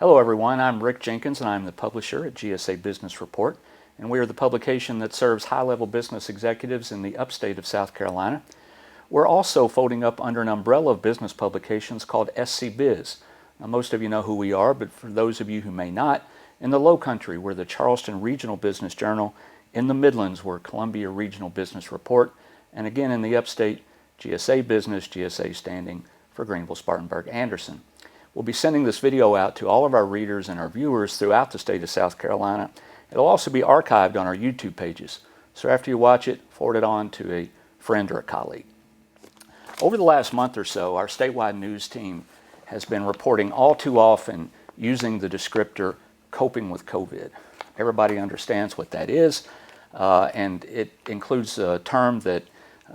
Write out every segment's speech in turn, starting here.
Hello everyone, I'm Rick Jenkins and I'm the publisher at GSA Business Report, and we are the publication that serves high-level business executives in the Upstate of South Carolina. We're also folding up under an umbrella of business publications called SCBIZ. Now, most of you know who we are, but for those of you who may not, in the Low Country, we're the Charleston Regional Business Journal. In the Midlands, we're Columbia Regional Business Report. And again, in the Upstate, GSA Business, GSA standing for Greenville, Spartanburg, Anderson. We'll be sending this video out to all of our readers and our viewers throughout the state of South Carolina. It'll also be archived on our YouTube pages. So after you watch it, forward it on to a friend or a colleague. Over the last month or so, our statewide news team has been reporting all too often using the descriptor coping with COVID. Everybody understands what that is, and it includes a term that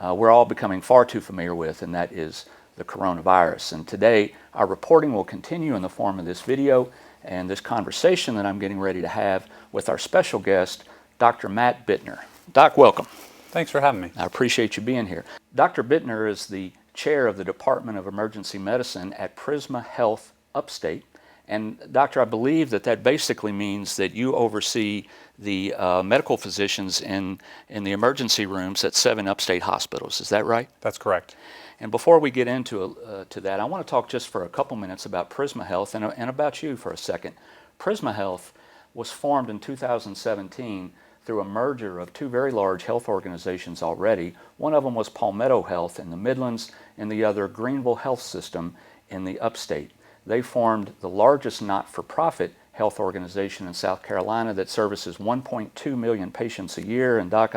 we're all becoming far too familiar with, and that is the coronavirus. And today, our reporting will continue in the form of this video and this conversation that I'm getting ready to have with our special guest, Dr. Matt Bitner. Doc, welcome. Thanks for having me. I appreciate you being here. Dr. Bitner is the chair of the Department of Emergency Medicine at Prisma Health Upstate. And Doctor, I believe that basically means that you oversee the medical physicians in the emergency rooms at 7 upstate hospitals. Is that right? That's correct. And before we get into that, I want to talk just for a couple minutes about Prisma Health and about you for a second. Prisma Health was formed in 2017 through a merger of two very large health organizations already. One of them was Palmetto Health in the Midlands, and the other Greenville Health System in the Upstate. They formed the largest not-for-profit health organization in South Carolina that services 1.2 million patients a year. And Doc,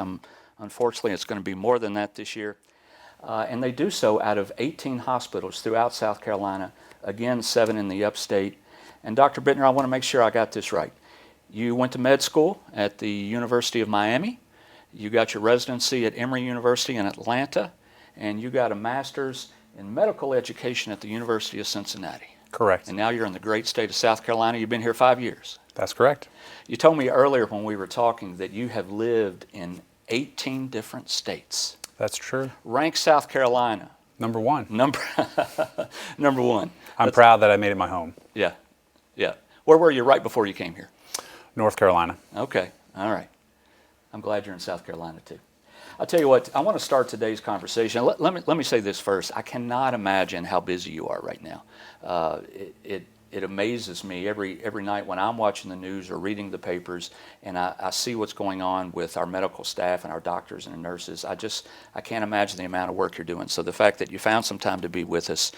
unfortunately, it's going to be more than that this year. And they do so out of 18 hospitals throughout South Carolina, again, 7 in the Upstate. And Dr. Bitner, I want to make sure I got this right. You went to med school at the University of Miami. You got your residency at Emory University in Atlanta. And you got a master's in medical education at the University of Cincinnati. Correct. And now you're in the great state of South Carolina. You've been here 5 years. That's correct. You told me earlier when we were talking that you have lived in 18 different states. That's true. Rank South Carolina. Number one. Number one. I'm proud that I made it my home. Yeah, yeah. Where were you right before you came here? North Carolina. Okay, all right. I'm glad you're in South Carolina too. I'll tell you what, I want to start today's conversation. Let me say this first. I cannot imagine how busy you are right now. It amazes me every night when I'm watching the news or reading the papers and I see what's going on with our medical staff and our doctors and nurses. I can't imagine the amount of work you're doing. So the fact that you found some time to be with us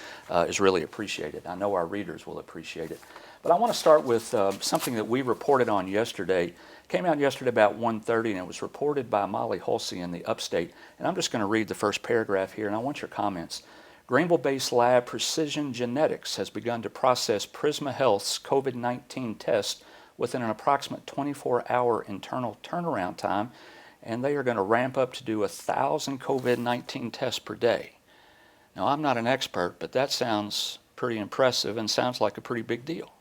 is really appreciated. I know our readers will appreciate it. But I want to start with something that we reported on yesterday. Came out yesterday about 1:30, and it was reported by Molly Hulsey in the Upstate. And I'm just going to read the first paragraph here, and I want your comments. Greenville-based lab Precision Genetics has begun to process Prisma Health's COVID-19 test within an approximate 24-hour internal turnaround time, and they are going to ramp up to do 1,000 COVID-19 tests per day. Now, I'm not an expert, but that sounds pretty impressive and sounds like a pretty big deal.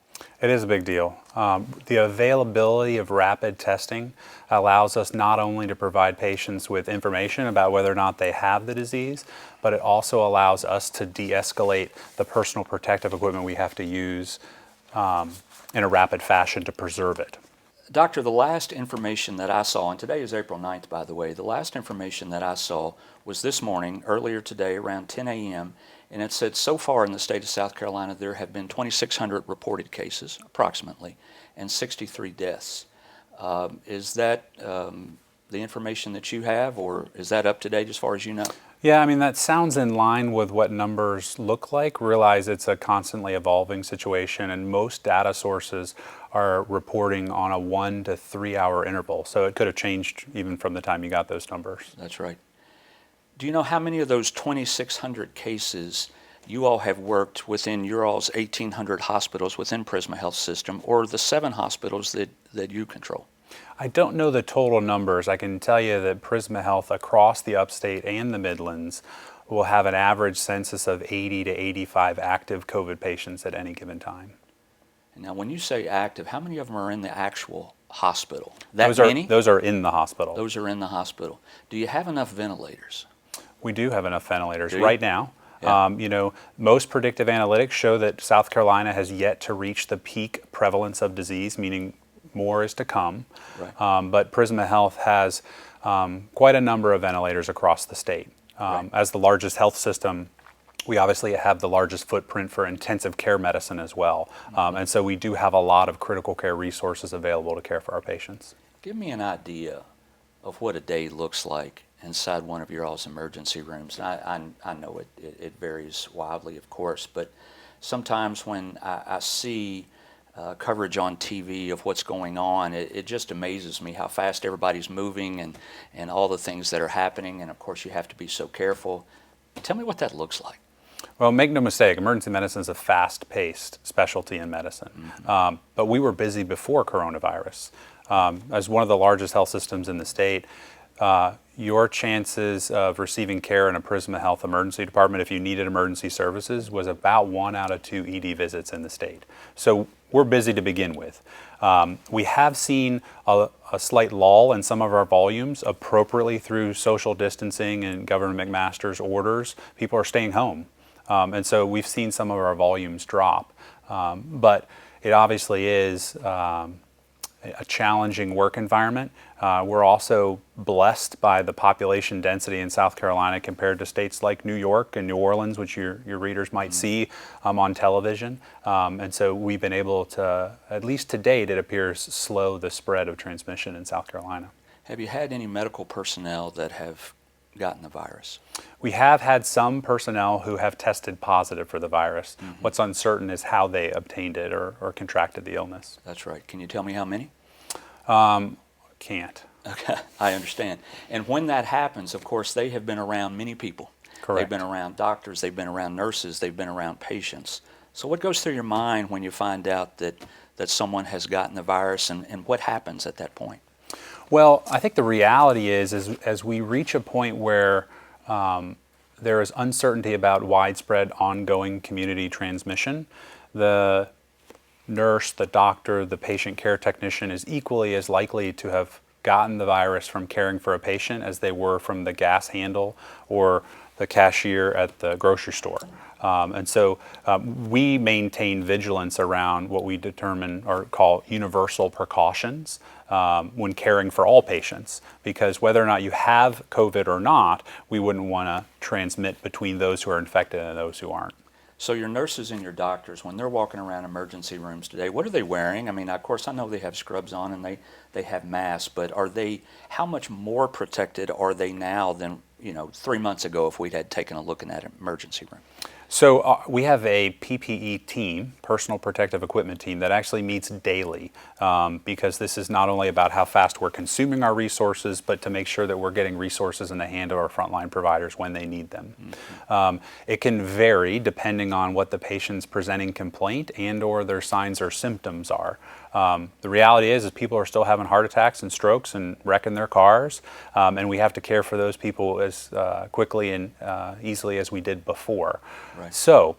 It is a big deal. The availability of rapid testing allows us not only to provide patients with information about whether or not they have the disease, but it also allows us to de-escalate the personal protective equipment we have to use in a rapid fashion to preserve it. Doctor, the last information that I saw, and today is April 9th, by the way, the last information that I saw was this morning, earlier today, around 10 a.m., and it said so far in the state of South Carolina there have been 2,600 reported cases, approximately, and 63 deaths. Is that the information that you have, or is that up to date as far as you know? Yeah, I mean, that sounds in line with what numbers look like. Realize it's a constantly evolving situation, and most data sources are reporting on a 1 to 3 hour interval. So it could have changed even from the time you got those numbers. That's right. Do you know how many of those 2,600 cases you all have worked within your all's 1,800 hospitals within Prisma Health System, or the 7 hospitals that you control? I don't know the total numbers. I can tell you that Prisma Health across the Upstate and the Midlands will have an average census of 80 to 85 active COVID patients at any given time. Now, when you say active, how many of them are in the actual hospital? Those are in the hospital. Those are in the hospital. Do you have enough ventilators? We do have enough ventilators right now. Yeah. Most predictive analytics show that South Carolina has yet to reach the peak prevalence of disease, meaning more is to come. Right. But Prisma Health has quite a number of ventilators across the state. Right. As the largest health system, we obviously have the largest footprint for intensive care medicine as well. And so we do have a lot of critical care resources available to care for our patients. Give me an idea of what a day looks like inside one of your all's emergency rooms. And I know it varies wildly, of course, but sometimes when I see coverage on TV of what's going on, it just amazes me how fast everybody's moving and all the things that are happening. And of course, you have to be so careful. Tell me what that looks like. Well, make no mistake, emergency medicine is a fast-paced specialty in medicine. But we were busy before coronavirus. As one of the largest health systems in the state, your chances of receiving care in a Prisma Health emergency department if you needed emergency services was about 1 out of 2 ED visits in the state. So we're busy to begin with. We have seen a slight lull in some of our volumes appropriately through social distancing and Governor McMaster's orders. People are staying home. And so we've seen some of our volumes drop. But it obviously is a challenging work environment. We're also blessed by the population density in South Carolina compared to states like New York and New Orleans, which your readers might see on television. And so we've been able to, at least to date, it appears, slow the spread of transmission in South Carolina. Have you had any medical personnel that have gotten the virus? We have had some personnel who have tested positive for the virus. What's uncertain is how they obtained it or contracted the illness. That's right. Can you tell me how many? Can't. Okay, I understand. And when that happens, of course, they have been around many people. Correct. They've been around doctors, they've been around nurses, they've been around patients. So what goes through your mind when you find out that someone has gotten the virus, and what happens at that point? Well, I think the reality is as we reach a point where there is uncertainty about widespread ongoing community transmission, the nurse, the doctor, the patient care technician is equally as likely to have gotten the virus from caring for a patient as they were from the gas handle or the cashier at the grocery store. And so we maintain vigilance around what we determine or call universal precautions when caring for all patients, because whether or not you have COVID or not, we wouldn't want to transmit between those who are infected and those who aren't. So your nurses and your doctors, when they're walking around emergency rooms today, what are they wearing? I mean, of course, I know they have scrubs on and they have masks, but how much more protected are they now than 3 months ago if we had taken a look in that emergency room? So we have a PPE team, personal protective equipment team, that actually meets daily because this is not only about how fast we're consuming our resources, but to make sure that we're getting resources in the hand of our frontline providers when they need them. It can vary depending on what the patient's presenting complaint and or their signs or symptoms are. The reality is people are still having heart attacks and strokes and wrecking their cars, and we have to care for those people as quickly and easily as we did before. Right. So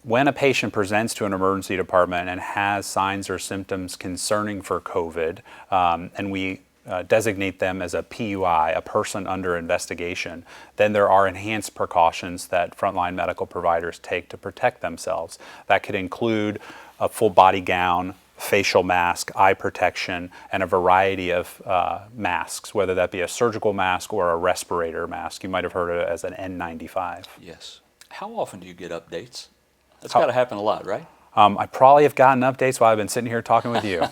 when a patient presents to an emergency department and has signs or symptoms concerning for COVID, and we designate them as a PUI, a person under investigation, then there are enhanced precautions that frontline medical providers take to protect themselves. That could include a full body gown, facial mask, eye protection, and a variety of masks, whether that be a surgical mask or a respirator mask. You might have heard of it as an N95. Yes. How often do you get updates? That's got to happen a lot, right? I probably have gotten updates while I've been sitting here talking with you.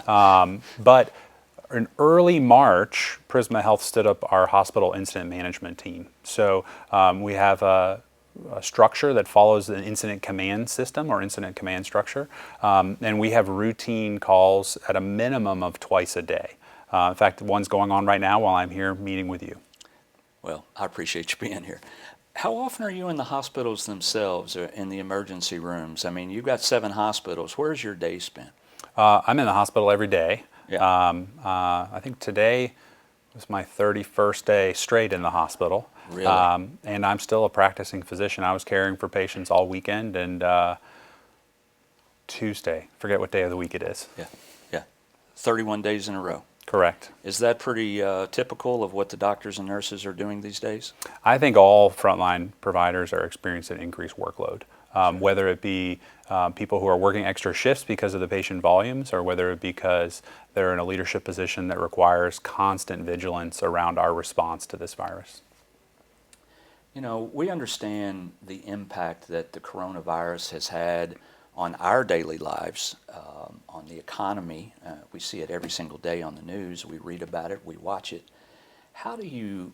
But in early March, Prisma Health stood up our hospital incident management team. So we have a structure that follows an incident command system or incident command structure. And we have routine calls at a minimum of twice a day. In fact, one's going on right now while I'm here meeting with you. Well, I appreciate you being here. How often are you in the hospitals themselves or in the emergency rooms? I mean, you've got 7 hospitals. Where's your day spent? I'm in the hospital every day. Yeah. I think today was my 31st day straight in the hospital. Really? And I'm still a practicing physician. I was caring for patients all weekend and Tuesday, forget what day of the week it is. Yeah, 31 days in a row. Correct. Is that pretty typical of what the doctors and nurses are doing these days? I think all frontline providers are experiencing increased workload, whether it be people who are working extra shifts because of the patient volumes, or whether it be because they're in a leadership position that requires constant vigilance around our response to this virus. You know, we understand the impact that the coronavirus has had on our daily lives, on the economy. We see it every single day on the news. We read about it. We watch it. How do you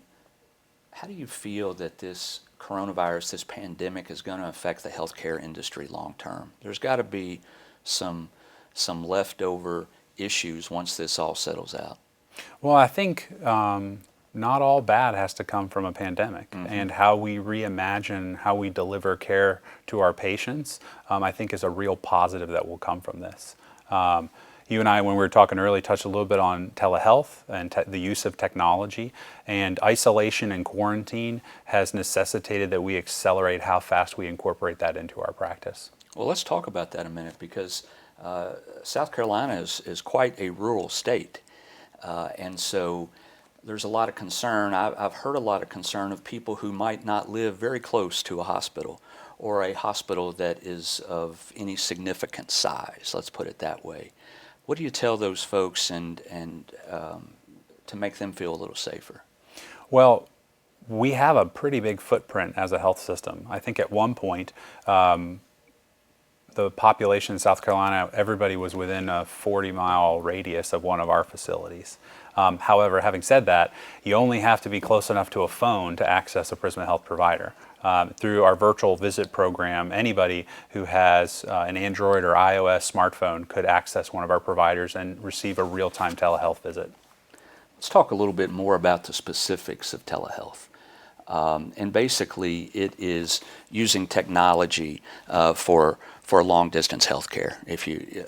feel that this coronavirus, this pandemic, is going to affect the healthcare industry long term? There's got to be some leftover issues once this all settles out. Well, I think not all bad has to come from a pandemic, and how we reimagine how we deliver care to our patients, I think is a real positive that will come from this. You and I, when we were talking earlier, touched a little bit on telehealth and the use of technology, and isolation and quarantine has necessitated that we accelerate how fast we incorporate that into our practice. Well, let's talk about that a minute, because South Carolina is quite a rural state, and so there's a lot of concern. I've heard a lot of concern of people who might not live very close to a hospital, or a hospital that is of any significant size, let's put it that way. What do you tell those folks and to make them feel a little safer? Well, we have a pretty big footprint as a health system. I think at one point, the population in South Carolina, everybody was within a 40-mile radius of one of our facilities. However, having said that, you only have to be close enough to a phone to access a Prisma Health provider. Through our virtual visit program, anybody who has an Android or iOS smartphone could access one of our providers and receive a real-time telehealth visit. Let's talk a little bit more about the specifics of telehealth. And basically, it is using technology for long-distance healthcare,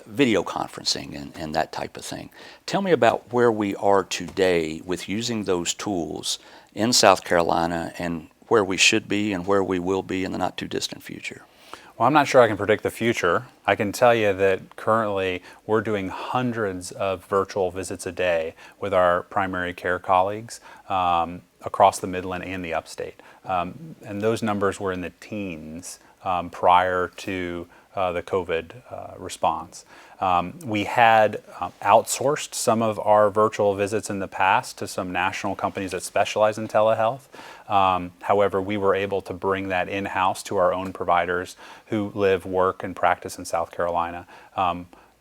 video conferencing and that type of thing. Tell me about where we are today with using those tools in South Carolina, and where we should be and where we will be in the not-too-distant future. Well, I'm not sure I can predict the future. I can tell you that currently we're doing hundreds of virtual visits a day with our primary care colleagues across the Midland and the Upstate. And those numbers were in the teens prior to the COVID response. We had outsourced some of our virtual visits in the past to some national companies that specialize in telehealth. However, we were able to bring that in-house to our own providers who live, work, and practice in South Carolina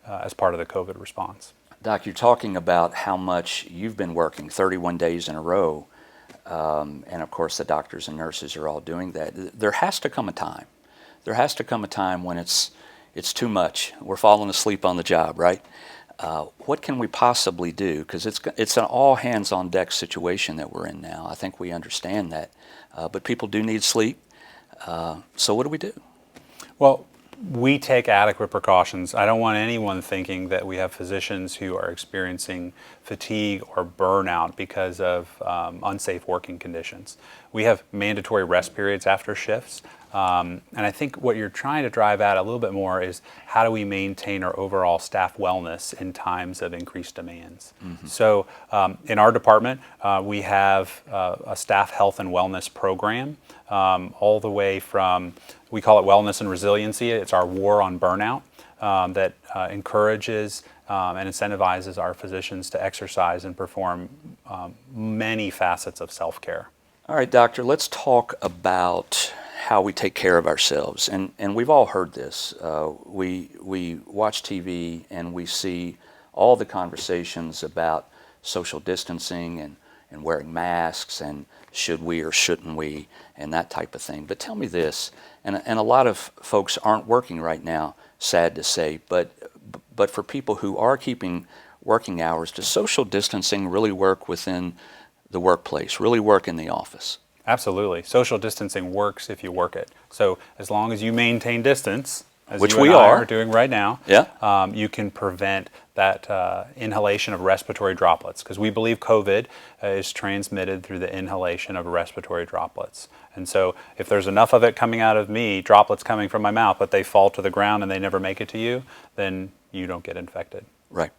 as part of the COVID response. Doc, you're talking about how much you've been working 31 days in a row, and of course the doctors and nurses are all doing that. There has to come a time. There has to come a time when it's too much. We're falling asleep on the job, right? What can we possibly do? Because it's an all-hands-on-deck situation that we're in now. I think we understand that. But people do need sleep. So what do we do? Well, we take adequate precautions. I don't want anyone thinking that we have physicians who are experiencing fatigue or burnout because of unsafe working conditions. We have mandatory rest periods after shifts. And I think what you're trying to drive at a little bit more is how do we maintain our overall staff wellness in times of increased demands. So in our department, we have a staff health and wellness program all the way from, we call it wellness and resiliency. It's our war on burnout that encourages and incentivizes our physicians to exercise and perform many facets of self-care. All right, doctor, let's talk about how we take care of ourselves. And we've all heard this. We watch TV and we see all the conversations about social distancing and wearing masks and should we or shouldn't we and that type of thing. But tell me this, and a lot of folks aren't working right now, sad to say, but for people who are keeping working hours, does social distancing really work within the workplace, really work in the office? Absolutely. Social distancing works if you work it. So as long as you maintain distance, as which you and we I are doing right now, yeah. You can prevent that inhalation of respiratory droplets, because we believe COVID is transmitted through the inhalation of respiratory droplets. And so if there's enough of it coming out of me, droplets coming from my mouth, but they fall to the ground and they never make it to you, then you don't get infected. Right.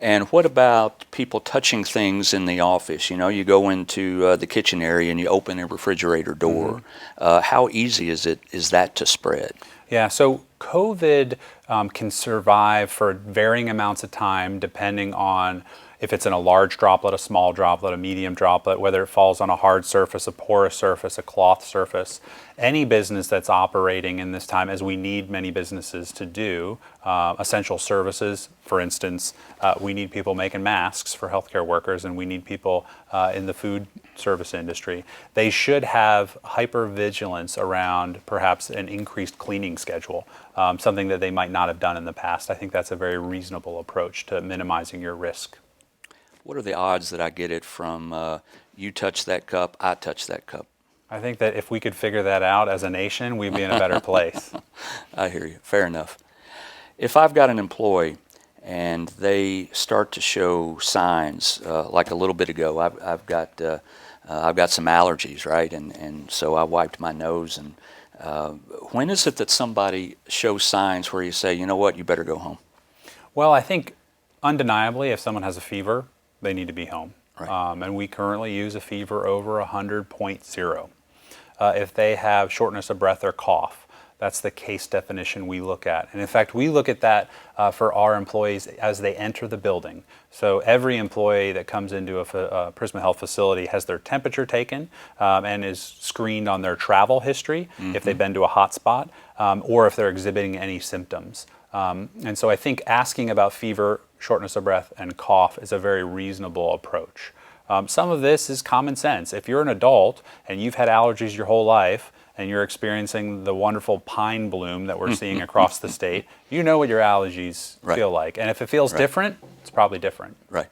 And what about people touching things in the office? You know, you go into the kitchen area and you open a refrigerator door. How easy is that to spread? Yeah, so COVID can survive for varying amounts of time depending on if it's in a large droplet, a small droplet, a medium droplet, whether it falls on a hard surface, a porous surface, a cloth surface. Any business that's operating in this time, as we need many businesses to do, essential services, for instance, we need people making masks for healthcare workers, and we need people in the food service industry. They should have hypervigilance around perhaps an increased cleaning schedule, something that they might not have done in the past. I think that's a very reasonable approach to minimizing your risk. What are the odds that I get it from you touch that cup, I touch that cup? I think that if we could figure that out as a nation, we'd be in a better place. I hear you. Fair enough. If I've got an employee and they start to show signs, like a little bit ago, I've got some allergies, right? And so I wiped my nose. And when is it that somebody shows signs where you say, you know what, you better go home? Well, I think undeniably, if someone has a fever, they need to be home. Right. And we currently use a fever over 100.0. If they have shortness of breath or cough, that's the case definition we look at. And in fact, we look at that for our employees as they enter the building. So every employee that comes into a Prisma Health facility has their temperature taken and is screened on their travel history, if they've been to a hot spot, or if they're exhibiting any symptoms. And so I think asking about fever, shortness of breath, and cough is a very reasonable approach. Some of this is common sense. If you're an adult and you've had allergies your whole life and you're experiencing the wonderful pine bloom that we're seeing across the state, you know what your allergies feel like. And if it feels different, it's probably different. Right.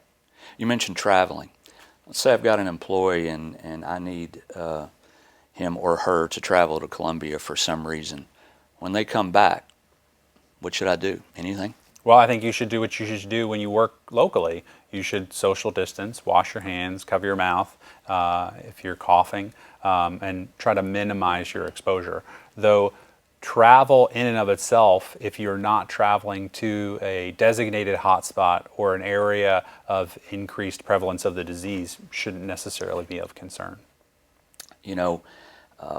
You mentioned traveling. Let's say I've got an employee and I need him or her to travel to Columbia for some reason. When they come back, what should I do? Anything? Well, I think you should do what you should do when you work locally. You should social distance, wash your hands, cover your mouth if you're coughing, and try to minimize your exposure. Though travel in and of itself, if you're not traveling to a designated hotspot or an area of increased prevalence of the disease, shouldn't necessarily be of concern. You know,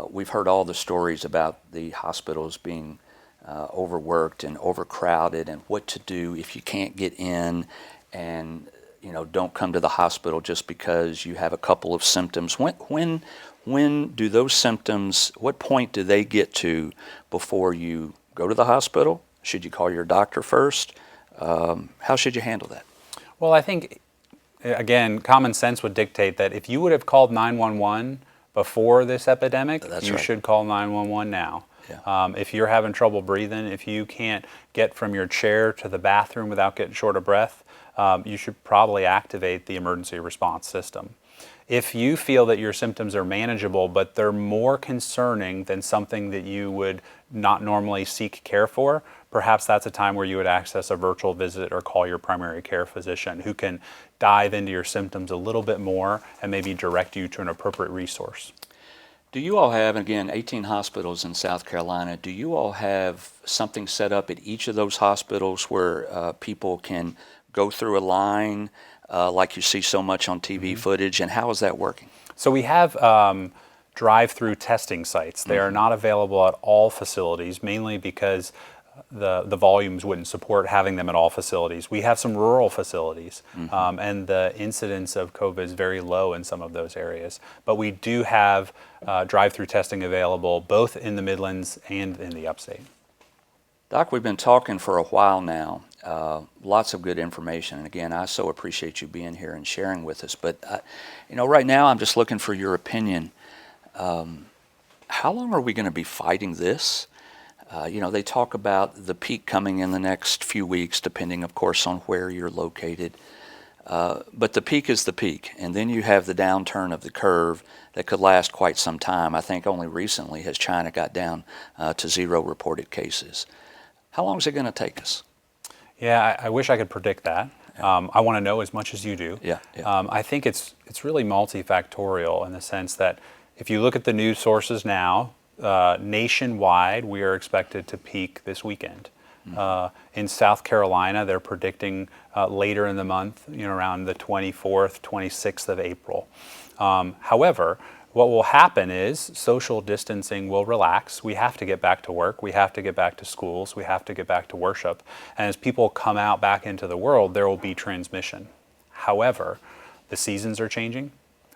we've heard all the stories about the hospitals being overworked and overcrowded, and what to do if you can't get in, and don't come to the hospital just because you have a couple of symptoms. When do those symptoms, what point do they get to before you go to the hospital? Should you call your doctor first? How should you handle that? Well, I think, again, common sense would dictate that if you would have called 911 before this epidemic, you should call 911 now. Yeah. If you're having trouble breathing, if you can't get from your chair to the bathroom without getting short of breath, you should probably activate the emergency response system. If you feel that your symptoms are manageable, but they're more concerning than something that you would not normally seek care for, perhaps that's a time where you would access a virtual visit or call your primary care physician, who can dive into your symptoms a little bit more and maybe direct you to an appropriate resource. Do you all have, again, 18 hospitals in South Carolina, do you all have something set up at each of those hospitals where people can go through a line like you see so much on TV footage, and how is that working? So we have drive-through testing sites. They are not available at all facilities, mainly because the volumes wouldn't support having them at all facilities. We have some rural facilities, and the incidence of COVID is very low in some of those areas. But we do have drive-through testing available both in the Midlands and in the Upstate. Doc, we've been talking for a while now. Lots of good information, and again, I so appreciate you being here and sharing with us. But right now, I'm just looking for your opinion. How long are we going to be fighting this? They talk about the peak coming in the next few weeks, depending, of course, on where you're located. But the peak is the peak, and then you have the downturn of the curve that could last quite some time. I think only recently has China got down to 0 reported cases. How long is it going to take us? Yeah, I wish I could predict that. I want to know as much as you do. Yeah. I think it's really multifactorial in the sense that if you look at the news sources now, nationwide, we are expected to peak this weekend. In South Carolina, they're predicting later in the month, around the 24th, 26th of April. However, what will happen is social distancing will relax. We have to get back to work. We have to get back to schools. We have to get back to worship. And as people come out back into the world, there will be transmission. However, the seasons are changing.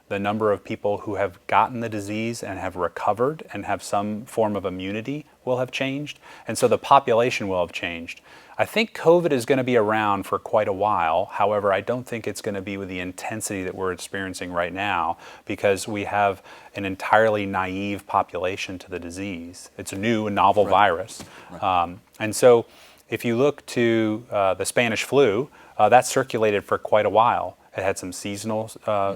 The number of people who have gotten the disease and have recovered and have some form of immunity will have changed. And so the population will have changed. I think COVID is going to be around for quite a while. However, I don't think it's going to be with the intensity that we're experiencing right now, because we have an entirely naive population to the disease. It's a new and novel virus. And so if you look to the Spanish flu, that circulated for quite a while. It had some seasonal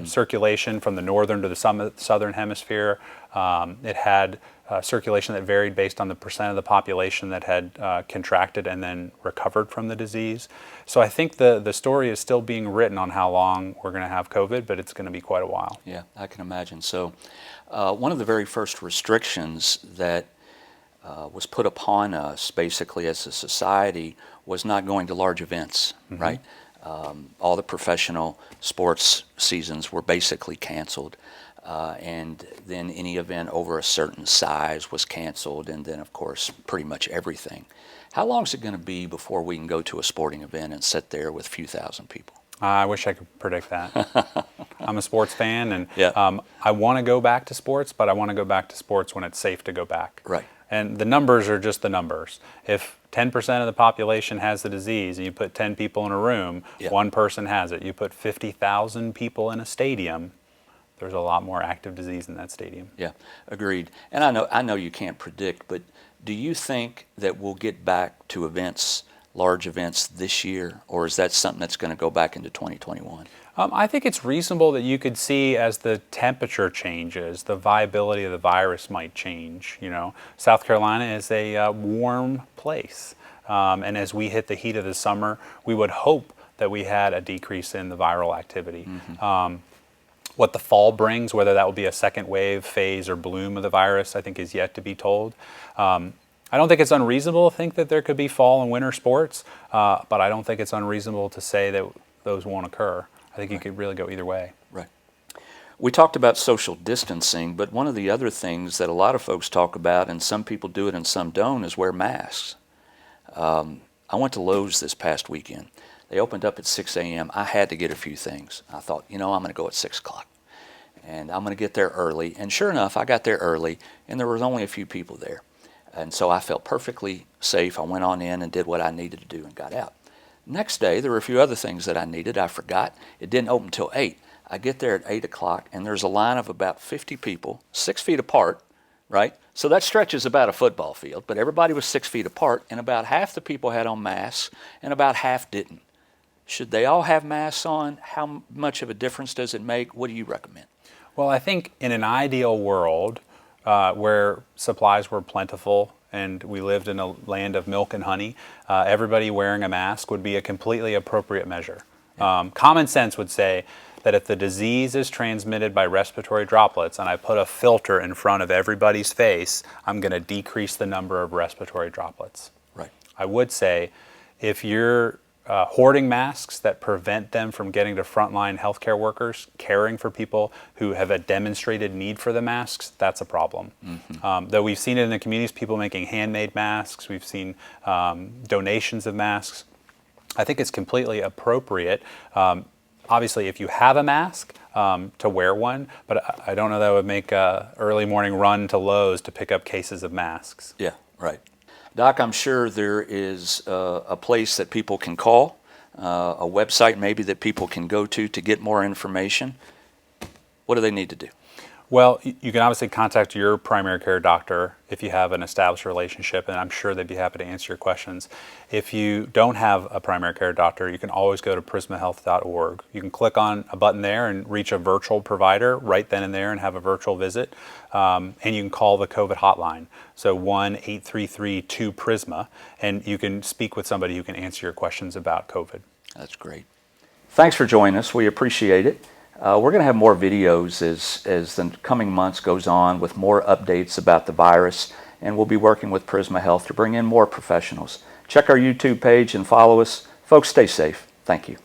circulation from the northern to the southern hemisphere. It had circulation that varied based on the percent of the population that had contracted and then recovered from the disease. So I think the story is still being written on how long we're going to have COVID, but it's going to be quite a while. Yeah, I can imagine. So one of the very first restrictions that was put upon us basically as a society was not going to large events, right? All the professional sports seasons were basically canceled. And then any event over a certain size was canceled, and then of course pretty much everything. How long is it going to be before we can go to a sporting event and sit there with a few thousand people? I wish I could predict that. I'm a sports fan, and Yeah. I want to go back to sports, but I want to go back to sports when it's safe to go back. Right. And the numbers are just the numbers. If 10% of the population has the disease and you put 10 people in a room, Yeah. one person has it. You put 50,000 people in a stadium, there's a lot more active disease in that stadium. Yeah, agreed. And I know you can't predict, but do you think that we'll get back to events, large events this year, or is that something that's going to go back into 2021? I think it's reasonable that you could see as the temperature changes, the viability of the virus might change. South Carolina is a warm place. And as we hit the heat of the summer, we would hope that we had a decrease in the viral activity. What the fall brings, whether that will be a second wave, phase, or bloom of the virus, I think is yet to be told. I don't think it's unreasonable to think that there could be fall and winter sports, but I don't think it's unreasonable to say that those won't occur. I think you could really go either way. Right. We talked about social distancing, but one of the other things that a lot of folks talk about, and some people do it and some don't, is wear masks. I went to Lowe's this past weekend. They opened up at 6 a.m. I had to get a few things. I thought, I'm going to go at 6 o'clock. And I'm going to get there early. And sure enough, I got there early, and there was only a few people there. And so I felt perfectly safe. I went on in and did what I needed to do and got out. Next day, there were a few other things that I needed. I forgot. It didn't open until 8. I get there at 8 o'clock, and there's a line of about 50 people, 6 feet apart, right? So that stretches about a football field, but everybody was 6 feet apart, and about half the people had on masks, and about half didn't. Should they all have masks on? How much of a difference does it make? What do you recommend? Well, I think in an ideal world where supplies were plentiful and we lived in a land of milk and honey, everybody wearing a mask would be a completely appropriate measure. Common sense would say that if the disease is transmitted by respiratory droplets and I put a filter in front of everybody's face, I'm going to decrease the number of respiratory droplets. Right. I would say if you're hoarding masks that prevent them from getting to frontline healthcare workers, caring for people who have a demonstrated need for the masks, that's a problem. Though we've seen it in the communities, people making handmade masks, we've seen donations of masks. I think it's completely appropriate, obviously, if you have a mask, to wear one, but I don't know that would make an early morning run to Lowe's to pick up cases of masks. Yeah, right. Doc, I'm sure there is a place that people can call, a website maybe that people can go to get more information. What do they need to do? Well, you can obviously contact your primary care doctor if you have an established relationship, and I'm sure they'd be happy to answer your questions. If you don't have a primary care doctor, you can always go to prismahealth.org. You can click on a button there and reach a virtual provider right then and there and have a virtual visit. And you can call the COVID hotline, so 1-833-2-PRISMA, and you can speak with somebody who can answer your questions about COVID. That's great. Thanks for joining us. We appreciate it. We're going to have more videos as the coming months goes on with more updates about the virus, and we'll be working with Prisma Health to bring in more professionals Check our YouTube page and follow us. Folks, stay safe. Thank you.